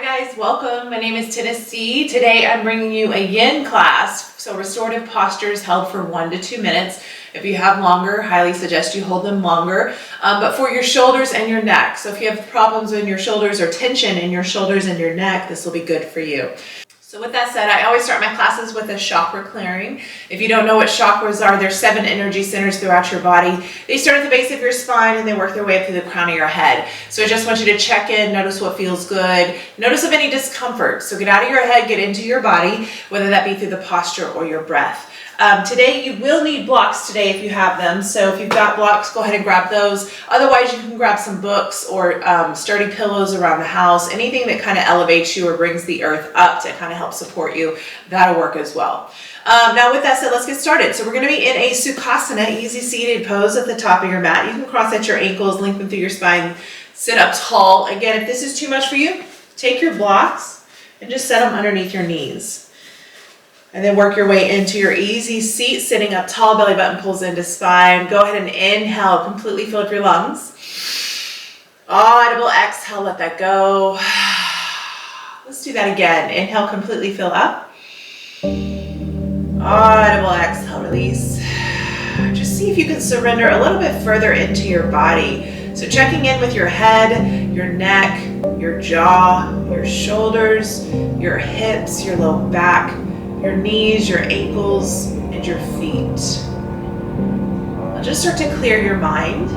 guys, welcome. My name is Tennessee. Today I'm bringing you a Yin class, so restorative postures held for 1 to 2 minutes. If you have longer, highly suggest you hold them longer, but for your shoulders and your neck. So if you have problems in your shoulders or tension in your shoulders and your neck, this will be good for you. So with that said, I always start my classes with a chakra clearing. If you don't know what chakras are, there's 7 energy centers throughout your body. They start at the base of your spine and they work their way up through the crown of your head. So I just want you to check in, notice what feels good, notice of any discomfort. So get out of your head, get into your body, whether that be through the posture or your breath. Today you will need blocks today if you have them. So if you've got blocks, go ahead and grab those. Otherwise you can grab some books or sturdy pillows around the house. Anything that kind of elevates you or brings the earth up to kind of help support you, that'll work as well. Now with that said, let's get started. So we're going to be in a Sukhasana, easy seated pose at the top of your mat. You can cross at your ankles, lengthen through your spine, sit up tall. Again, if this is too much for you, take your blocks and just set them underneath your knees. And then work your way into your easy seat, sitting up tall, belly button pulls into spine. Go ahead and inhale, completely fill up your lungs. Audible exhale, let that go. Let's do that again. Inhale, completely fill up. Audible exhale, release. Just see if you can surrender a little bit further into your body. So checking in with your head, your neck, your jaw, your shoulders, your hips, your low back, your knees, your ankles, and your feet. Now just start to clear your mind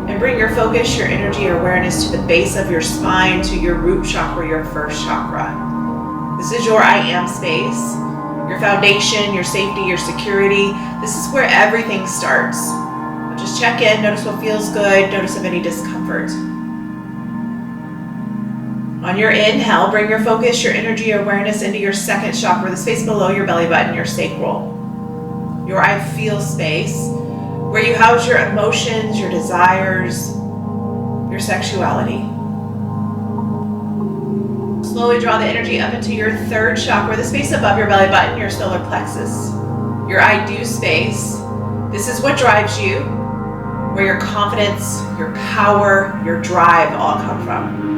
and bring your focus, your energy, your awareness to the base of your spine, to your root chakra, your first chakra. This is your I am space, your foundation, your safety, your security. This is where everything starts. Just check in, notice what feels good, notice of any discomfort. On your inhale, bring your focus, your energy, your awareness into your second chakra, the space below your belly button, your sacral. Your I feel space, where you house your emotions, your desires, your sexuality. Slowly draw the energy up into your third chakra, the space above your belly button, your solar plexus. Your I do space. This is what drives you, where your confidence, your power, your drive all come from.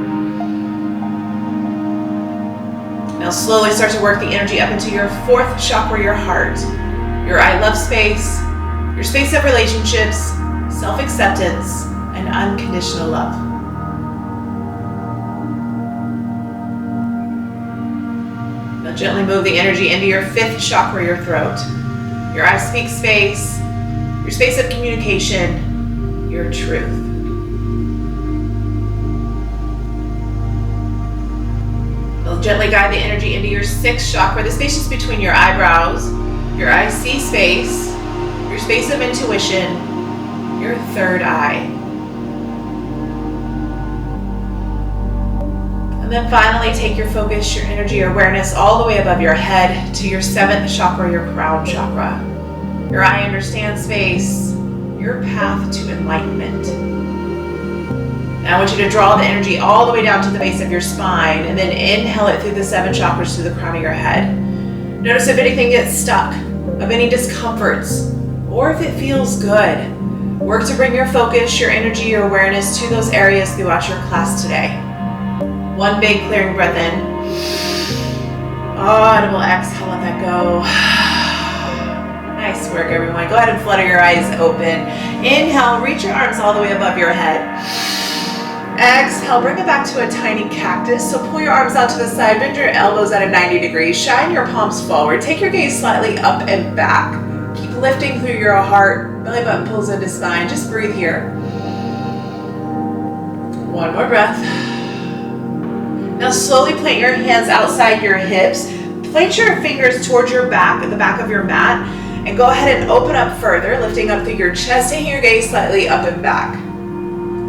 Now slowly start to work the energy up into your fourth chakra, your heart. Your I love space, your space of relationships, self-acceptance, and unconditional love. Now gently move the energy into your fifth chakra, your throat. Your I speak space, your space of communication, your truth. Gently guide the energy into your sixth chakra, the space just between your eyebrows, your I see space, your space of intuition, your third eye. And then finally take your focus, your energy, your awareness all the way above your head to your seventh chakra, your crown chakra. Your I understand space, your path to enlightenment. Now I want you to draw the energy all the way down to the base of your spine and then inhale it through the 7 chakras to the crown of your head. Notice if anything gets stuck, of any discomforts, or if it feels good. Work to bring your focus, your energy, your awareness to those areas throughout your class today. One big clearing breath in. Audible exhale, let that go. Nice work, everyone. Go ahead and flutter your eyes open. Inhale, reach your arms all the way above your head. Exhale, bring it back to a tiny cactus. So pull your arms out to the side, bend your elbows at a 90 degrees, shine your palms forward, take your gaze slightly up and back. Keep lifting through your heart, belly button pulls into spine. Just breathe here. One more breath. Now slowly plant your hands outside your hips. Place your fingers towards your back, at the back of your mat, and go ahead and open up further, lifting up through your chest, taking your gaze slightly up and back.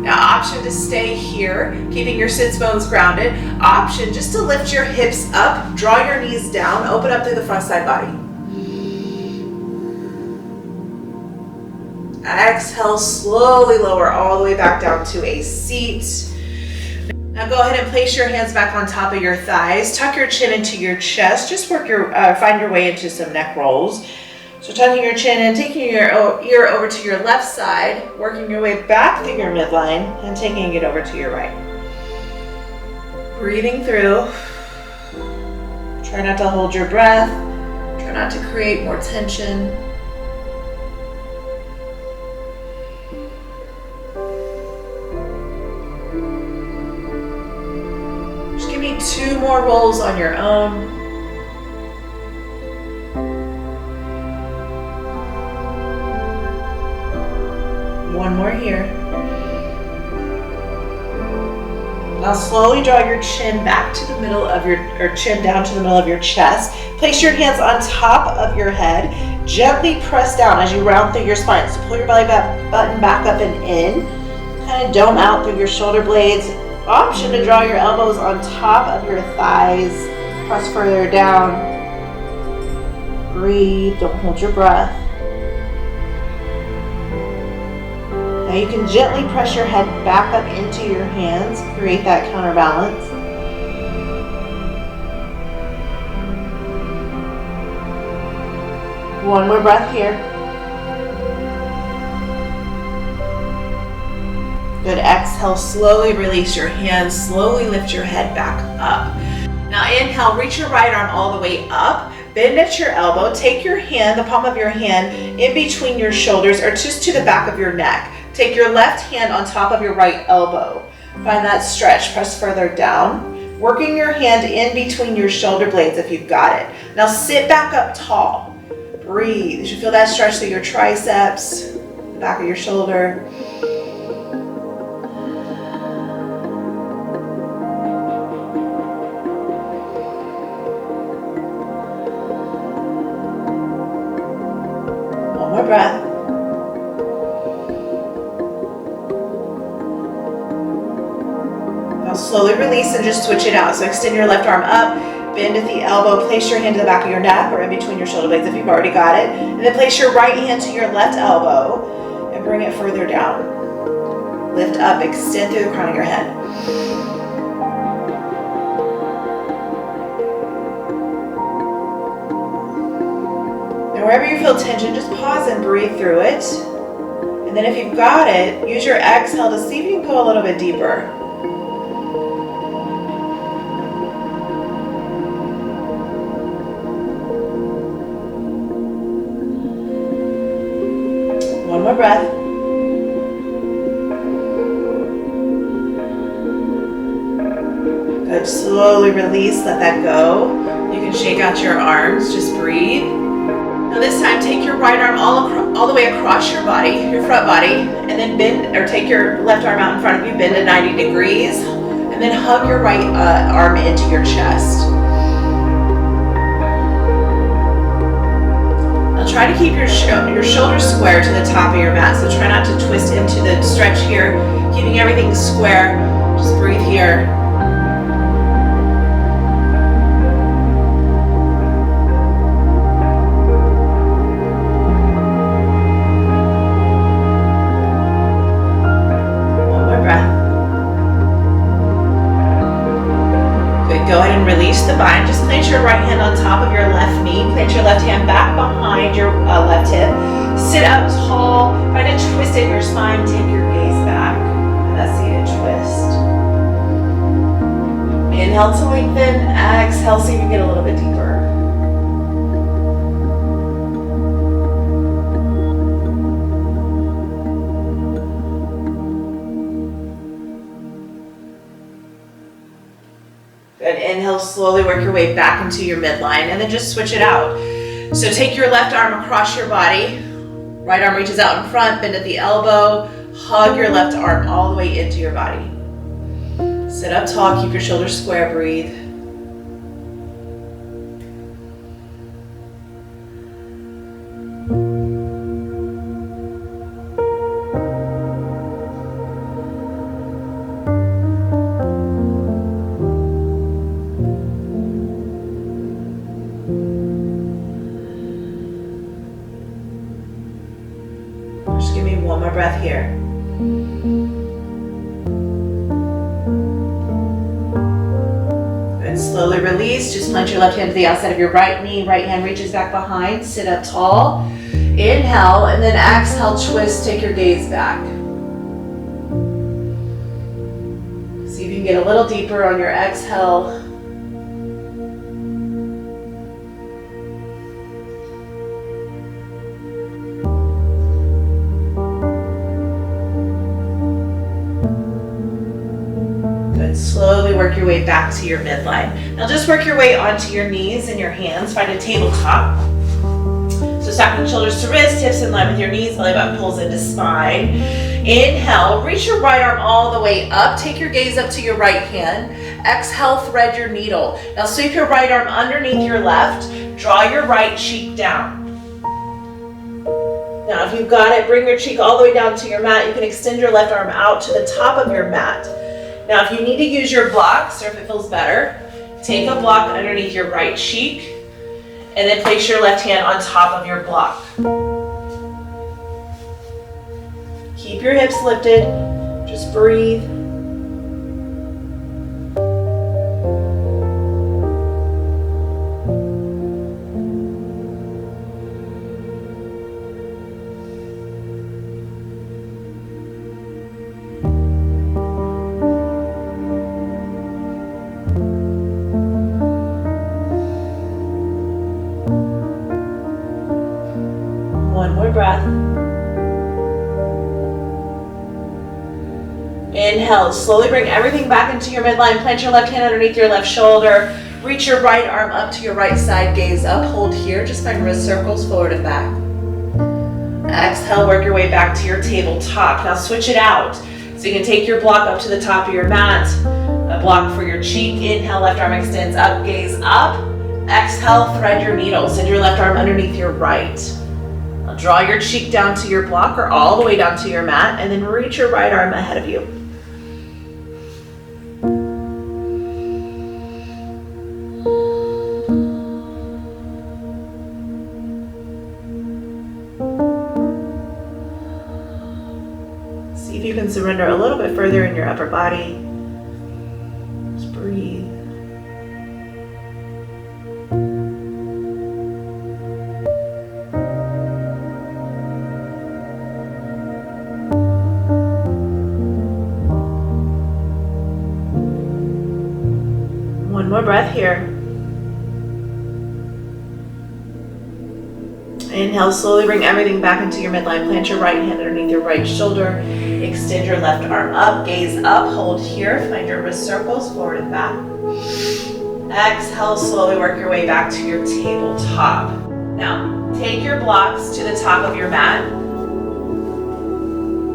Now option to stay here, keeping your sits bones grounded. Option just to lift your hips up, draw your knees down, open up through the front side body. Exhale, slowly lower all the way back down to a seat. Now go ahead and place your hands back on top of your thighs. Tuck your chin into your chest. Just work find your way into some neck rolls. So tucking your chin in, taking your ear over to your left side, working your way back through your midline, and taking it over to your right. Breathing through. Try not to hold your breath. Try not to create more tension. Just give me 2 more rolls on your own. One more here. Now slowly draw your chin back to the middle of your chin down to the middle of your chest. Place your hands on top of your head. Gently press down as you round through your spine. So pull your belly button back up and in. Kind of dome out through your shoulder blades. Option to draw your elbows on top of your thighs. Press further down. Breathe. Don't hold your breath. Now you can gently press your head back up into your hands, create that counterbalance. One more breath here. Good, exhale, slowly release your hands, slowly lift your head back up. Now inhale, reach your right arm all the way up, bend at your elbow, take your hand, the palm of your hand, in between your shoulders or just to the back of your neck. Take your left hand on top of your right elbow. Find that stretch, press further down. Working your hand in between your shoulder blades if you've got it. Now sit back up tall. Breathe. You should feel that stretch through your triceps, the back of your shoulder. One more breath. Slowly release and just switch it out. So extend your left arm up, bend at the elbow, place your hand to the back of your neck or in between your shoulder blades if you've already got it. And then place your right hand to your left elbow and bring it further down. Lift up, extend through the crown of your head. And wherever you feel tension, just pause and breathe through it. And then if you've got it, use your exhale to see if you can go a little bit deeper. One more breath. Good, slowly release, let that go. You can shake out your arms, just breathe. Now this time, take your right arm all the way across your body, your front body, and then bend, or take your left arm out in front of you, bend to 90 degrees, and then hug your right arm into your chest. Try to keep your shoulders square to the top of your mat, so try not to twist into the stretch here, keeping everything square. Just breathe here. One more breath. Good, go ahead and release the bind. Just place your right hand on top of your left knee, place your left hand back behind your left hip. Sit up tall, try to twist in your spine, take your gaze back. That's seated twist. Inhale to lengthen, exhale so you can get a little bit deeper. Good, inhale, slowly work your way back into your midline and then just switch it out. So take your left arm across your body, right arm reaches out in front, bend at the elbow, hug your left arm all the way into your body. Sit up tall, keep your shoulders square, breathe. Just give me one more breath here. Good, slowly release. Just plant your left hand to the outside of your right knee. Right hand reaches back behind. Sit up tall. Inhale, and then exhale, twist. Take your gaze back. See if you can can get a little deeper on your exhale. Good. Slowly work your way back to your midline. Now just work your way onto your knees and your hands. Find a tabletop. So stacking shoulders to wrist, hips in line with your knees, belly button pulls into spine. Inhale, reach your right arm all the way up. Take your gaze up to your right hand. Exhale, thread your needle. Now sweep your right arm underneath your left. Draw your right cheek down. Now if you've got it, bring your cheek all the way down to your mat. You can extend your left arm out to the top of your mat. Now if you need to use your blocks, or if it feels better, take a block underneath your right cheek, and then place your left hand on top of your block. Keep your hips lifted, just breathe. One more breath. Inhale, slowly bring everything back into your midline. Plant your left hand underneath your left shoulder. Reach your right arm up to your right side, gaze up, hold here. Just find wrist circles forward and back. Exhale, work your way back to your tabletop. Now switch it out. So you can take your block up to the top of your mat, a block for your cheek. Inhale, left arm extends up, gaze up. Exhale, thread your needle. Send your left arm underneath your right. Now draw your cheek down to your block or all the way down to your mat, and then reach your right arm ahead of you. See if you can surrender a little bit further in your upper body. Just breathe. One more breath here. Inhale, slowly bring everything back into your midline. Plant your right hand underneath your right shoulder. Extend your left arm up, gaze up, hold here. Find your wrist circles forward and back. Exhale, slowly work your way back to your tabletop. Now, take your blocks to the top of your mat.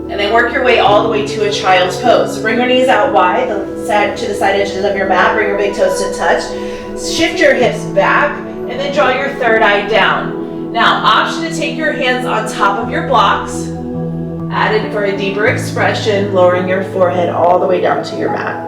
And then work your way all the way to a child's pose. So bring your knees out wide, to the side edges of your mat. Bring your big toes to touch. Shift your hips back, and then draw your third eye down. Now, option to take your hands on top of your blocks. Added for a deeper expression, lowering your forehead all the way down to your mat.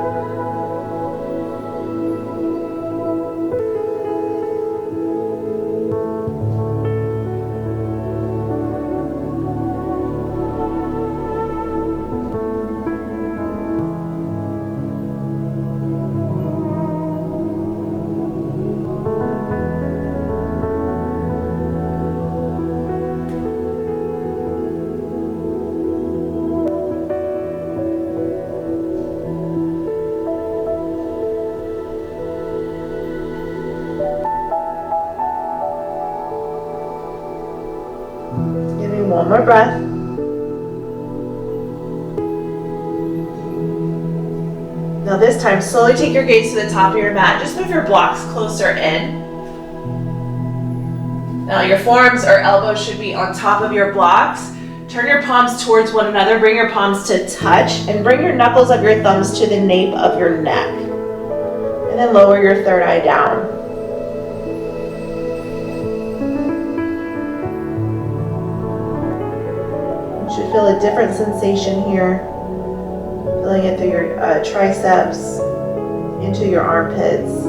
One more breath. Now this time, slowly take your gaze to the top of your mat. Just move your blocks closer in. Now your forearms or elbows should be on top of your blocks. Turn your palms towards one another. Bring your palms to touch and bring your knuckles of your thumbs to the nape of your neck. And then lower your third eye down. Feel a different sensation here, feeling it through your triceps, into your armpits.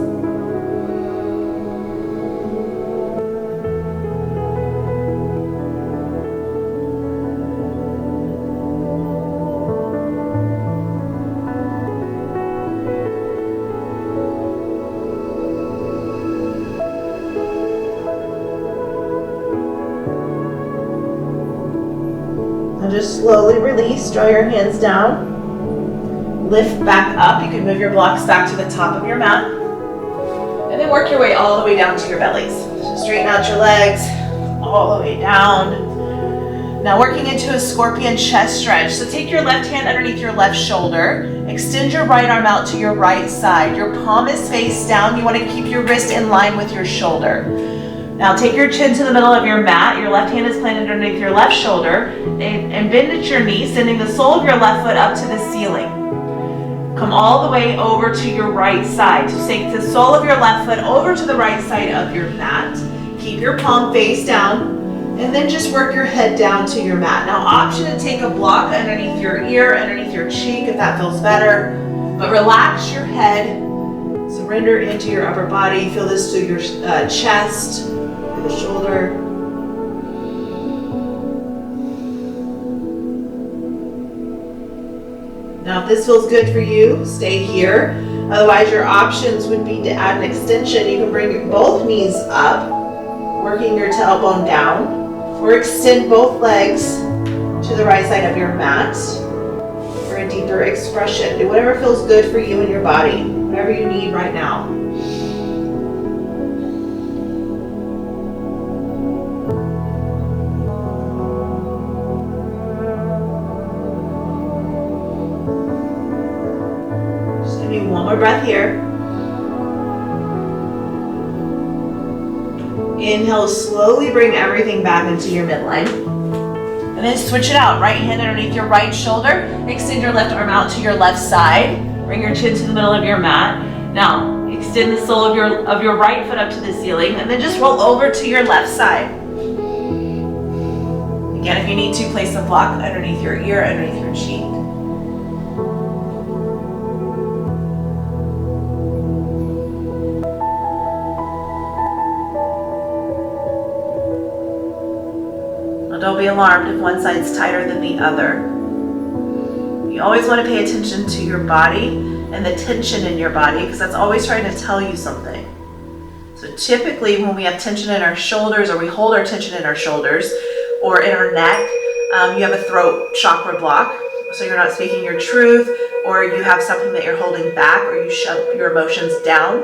Just slowly release, draw your hands down. lift back up. You can move your blocks back to the top of your mat. And then work your way all the way down to your bellies. So straighten out your legs all the way down. Now working into a scorpion chest stretch. So take your left hand underneath your left shoulder. Extend your right arm out to your right side. Your palm is face down. You want to keep your wrist in line with your shoulder. Now take your chin to the middle of your mat. Your left hand is planted underneath your left shoulder. And bend at your knee, sending the sole of your left foot up to the ceiling. Come all the way over to your right side. So take the sole of your left foot over to the right side of your mat. Keep your palm face down. And then just work your head down to your mat. Now option to take a block underneath your ear, underneath your cheek if that feels better. But relax your head. Surrender into your upper body. Feel this through your chest, through the shoulder. Now if this feels good for you, stay here. Otherwise your options would be to add an extension. You can bring both knees up, working your tailbone down. Or extend both legs to the right side of your mat for a deeper expression. Do whatever feels good for you and your body, whatever you need right now. Just give me one more breath here. Inhale, slowly bring everything back into your midline. And then switch it out. Right hand underneath your right shoulder. Extend your left arm out to your left side. Bring your chin to the middle of your mat. Now, extend the sole of your right foot up to the ceiling. And then just roll over to your left side. Again, if you need to, place a block underneath your ear, underneath your cheek. Don't be alarmed if one side's tighter than the other. You always want to pay attention to your body and the tension in your body because that's always trying to tell you something. So typically when we have tension in our shoulders or we hold our tension in our shoulders or in our neck, you have a throat chakra block. So you're not speaking your truth or you have something that you're holding back or you shove your emotions down,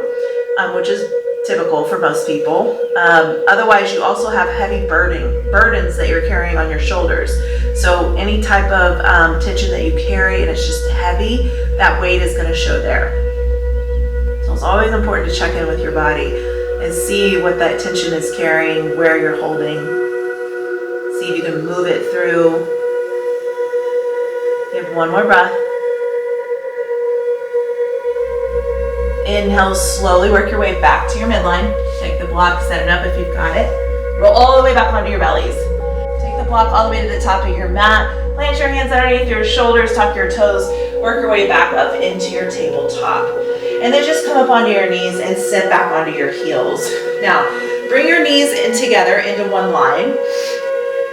which is typical for most people. Otherwise, you also have heavy burdens that you're carrying on your shoulders. So any type of tension that you carry and it's just heavy, that weight is going to show there. So it's always important to check in with your body and see what that tension is carrying, where you're holding. See if you can move it through. Give one more breath. Inhale, slowly work your way back to your midline. Take the block, set it up if you've got it. Roll all the way back onto your bellies. Take the block all the way to the top of your mat. Plant your hands underneath your shoulders, tuck your toes, work your way back up into your tabletop. And then just come up onto your knees and sit back onto your heels. Now, bring your knees in together into one line,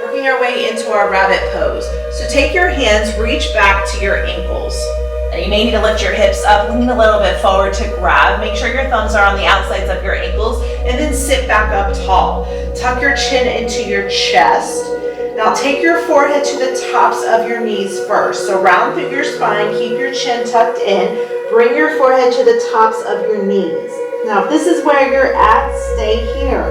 working our way into our rabbit pose. So take your hands, reach back to your ankles. You may need to lift your hips up, lean a little bit forward to grab. Make sure your thumbs are on the outsides of your ankles, and then sit back up tall. Tuck your chin into your chest. Now take your forehead to the tops of your knees first. So round through your spine, keep your chin tucked in. Bring your forehead to the tops of your knees. Now if this is where you're at, stay here.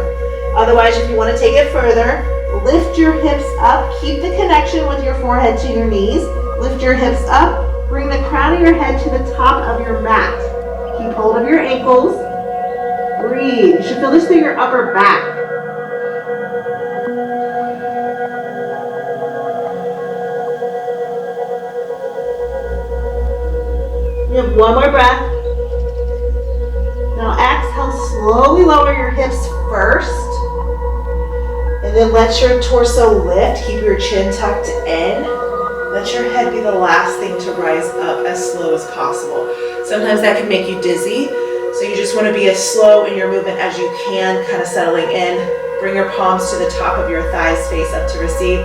Otherwise, if you want to take it further, lift your hips up. Keep the connection with your forehead to your knees. Lift your hips up. Bring the crown of your head to the top of your mat. Keep hold of your ankles. Breathe. You should feel this through your upper back. You have one more breath. Now exhale, slowly lower your hips first. And then let your torso lift. Keep your chin tucked in. Let your head be the last thing to rise up as slow as possible. Sometimes that can make you dizzy, so you just want to be as slow in your movement as you can, kind of settling in. Bring your palms to the top of your thighs, face up to receive.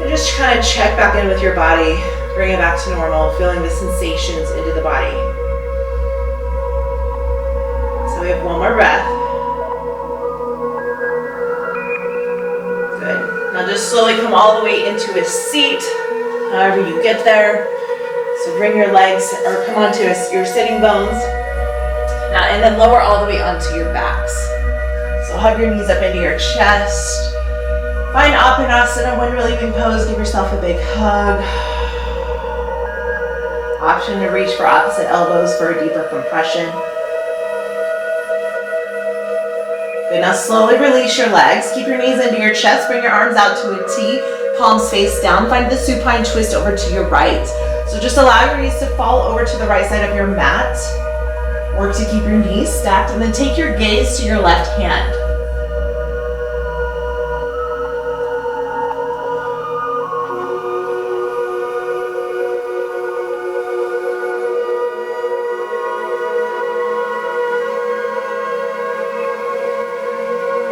And just kind of check back in with your body. Bring it back to normal, feeling the sensations into the body. So we have one more breath. Good. Now just slowly come all the way into a seat. However you get there, So bring your legs, or come onto your sitting bones. Now, and then lower all the way onto your backs. So hug your knees up into your chest. Find Apanasana, wind relieving pose. Give yourself a big hug. Option to reach for opposite elbows for a deeper compression. Good, now slowly release your legs. Keep your knees into your chest. Bring your arms out to a T. Palms face down. Find the supine twist over to your right. So just allow your knees to fall over to the right side of your mat. Work to keep your knees stacked, and then take your gaze to your left hand.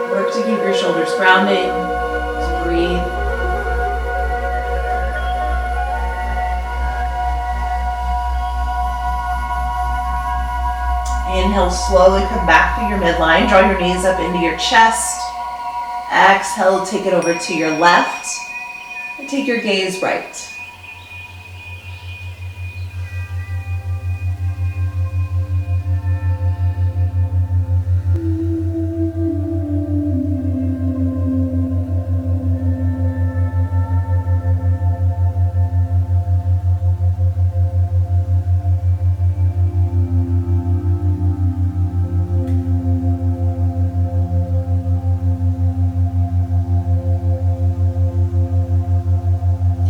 Work to keep your shoulders grounded. Just breathe. Inhale, slowly come back to your midline. Draw your knees up into your chest. Exhale, take it over to your left. And take your gaze right.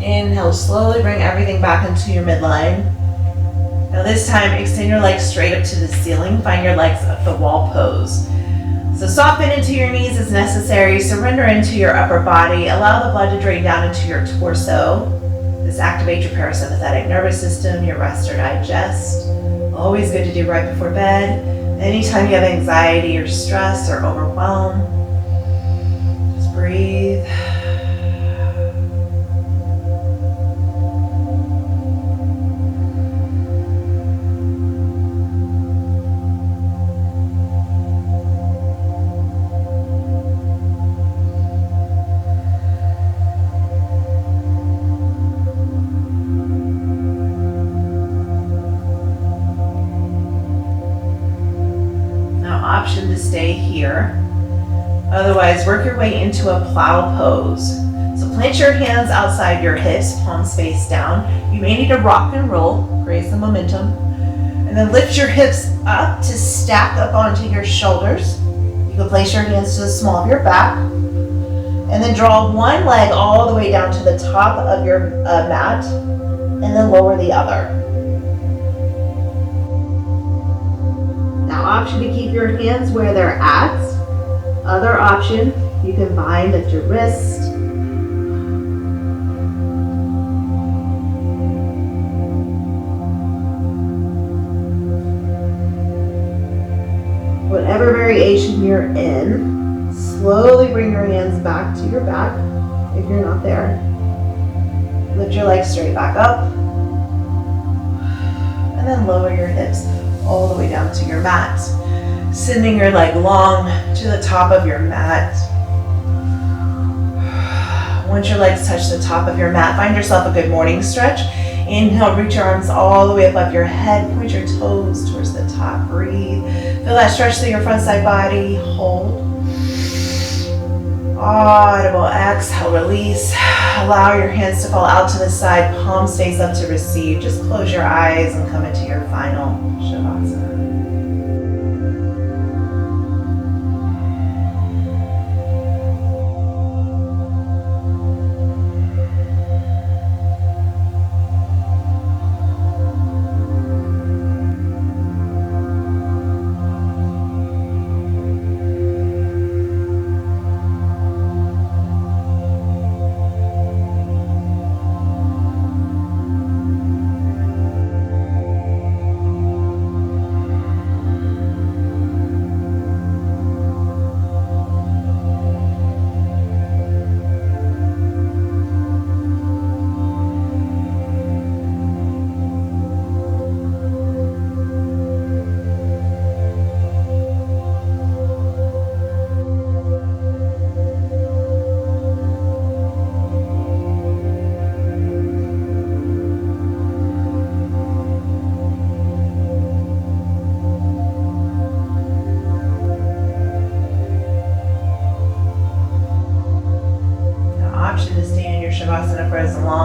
Inhale, slowly bring everything back into your midline. Now this time, extend your legs straight up to the ceiling. Find your legs up the wall pose. So soften into your knees as necessary. Surrender into your upper body. Allow the blood to drain down into your torso. This activates your parasympathetic nervous system, your rest or digest. Always good to do right before bed. Anytime you have anxiety or stress or overwhelm, just breathe. Option to stay here. Otherwise, work your way into a plow pose. So plant your hands outside your hips, palms face down. You may need to rock and roll, create some momentum. And then lift your hips up to stack up onto your shoulders. You can place your hands to the small of your back. And then draw one leg all the way down to the top of your mat. And then lower the other. Option to keep your hands where they're at. Other option, you can bind at your wrist. Whatever variation you're in, slowly bring your hands back to your back if you're not there. Lift your legs straight back up. And then lower your hips all the way down to your mat. Sending your leg long to the top of your mat. Once your legs touch the top of your mat, find yourself a good morning stretch. Inhale, reach your arms all the way above your head. Point your toes towards the top. Breathe. Feel that stretch through your front side body. Hold. Audible. Exhale, release. Allow your hands to fall out to the side. Palms face up to receive. Just close your eyes and come into your final Shavasana.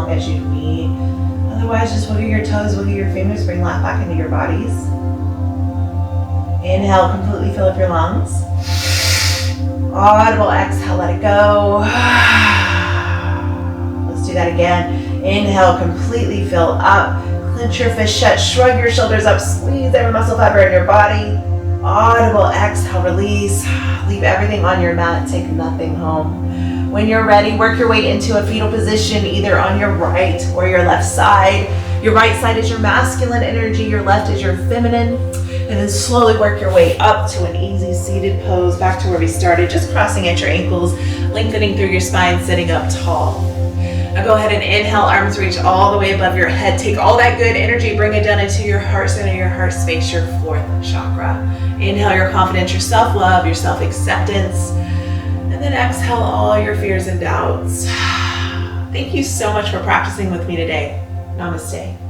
long as you need. Otherwise, just wiggle your toes, wiggle your fingers, bring that back into your bodies. Inhale, completely fill up your lungs. Audible exhale, let it go. Let's do that again. Inhale, completely fill up. Clench your fist shut, shrug your shoulders up, squeeze every muscle fiber in your body. Audible exhale, release. Leave everything on your mat, take nothing home. When you're ready, work your way into a fetal position, either on your right or your left side. Your right side is your masculine energy, your left is your feminine. And then slowly work your way up to an easy seated pose, back to where we started, just crossing at your ankles, lengthening through your spine, sitting up tall. Now go ahead and inhale, arms reach all the way above your head. Take all that good energy, bring it down into your heart center, your heart space, your fourth chakra. Inhale your confidence, your self-love, your self-acceptance. And then exhale all your fears and doubts. Thank you so much for practicing with me today. Namaste.